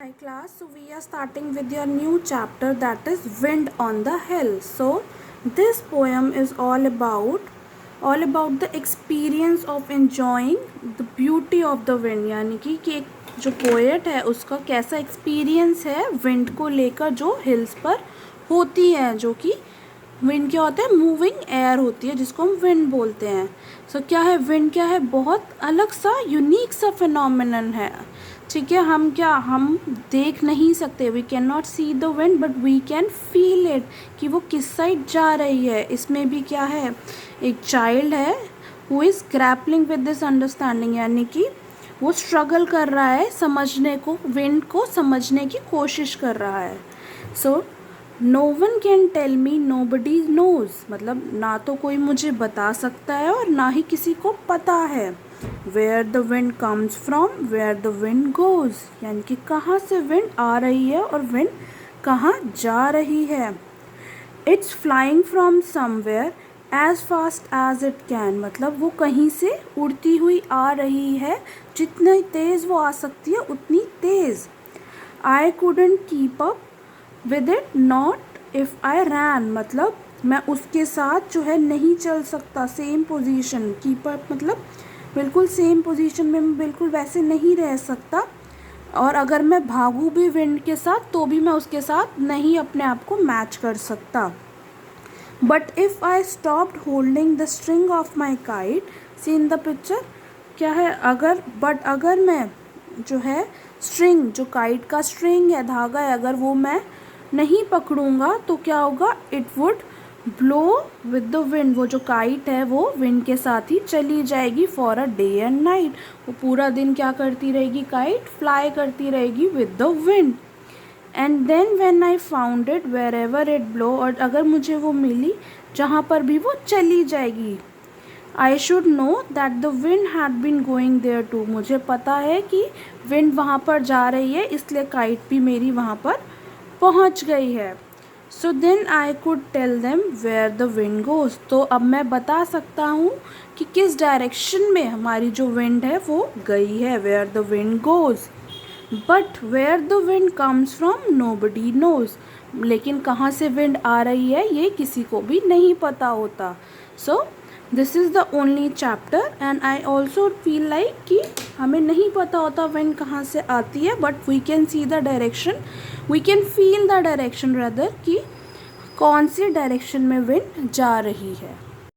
Hi class, so we are starting with your new chapter, that is Wind on the Hill. So this poem is all about the experience of enjoying the beauty of the wind. यानी कि एक जो poet है उसका कैसा experience है wind को लेकर जो हिल्स पर होती है, जो कि विंड क्या होता है, मूविंग एयर होती है जिसको हम विंड बोलते हैं. सो क्या है विंड, क्या है, बहुत अलग सा यूनिक सा फिनोमिनन है. ठीक है, हम देख नहीं सकते, we can not see the wind but we can feel it कि वो किस साइड जा रही है. इसमें भी क्या है, एक चाइल्ड है who is grappling with this understanding, यानी कि वो स्ट्रगल कर रहा है समझने को, विंड को समझने की कोशिश कर रहा है. So no one can tell me nobody knows, मतलब ना तो कोई मुझे बता सकता है और ना ही किसी को पता है. Where the wind comes from, where the wind goes, यानी कि कहाँ से विंड आ रही है और विंड कहाँ जा रही है. It's flying from somewhere as fast as it can, मतलब वो कहीं से उड़ती हुई आ रही है, जितनी तेज़ वो आ सकती है उतनी तेज़. I couldn't keep up with it not if I ran, मतलब मैं उसके साथ जो है नहीं चल सकता. सेम पोजीशन, कीप अप मतलब बिल्कुल सेम पोजीशन में मैं बिल्कुल वैसे नहीं रह सकता, और अगर मैं भागूँ भी विंड के साथ तो भी मैं उसके साथ नहीं अपने आप को मैच कर सकता. But if I stopped holding the string of my kite, see in the picture, क्या है, अगर मैं जो है स्ट्रिंग, जो काइट का स्ट्रिंग है, धागा है, अगर वो मैं नहीं पकड़ूंगा तो क्या होगा, it would blow with the wind, वो जो काइट है वो विंड के साथ ही चली जाएगी for a day and night. वो पूरा दिन क्या करती रहेगी, काइट फ्लाई करती रहेगी with the wind. And then when I found it wherever it blow, और अगर मुझे वो मिली जहाँ पर भी वो चली जाएगी, I should know that the wind had been going there too, मुझे पता है कि विंड वहाँ पर जा रही है, इसलिए काइट भी मेरी वहाँ पर पहुँच गई है. So then I could tell them where the wind goes, तो अब मैं बता सकता हूँ कि किस डायरेक्शन में हमारी जो विंड है वो गई है, where the wind goes. But where the wind comes from nobody knows, लेकिन कहाँ से विंड आ रही है ये किसी को भी नहीं पता होता. So this is the only chapter and I also feel like कि हमें नहीं पता होता विंड कहाँ से आती है, but we can see the direction, we can feel the direction rather, कि कौन सी डायरेक्शन में विंड जा रही है.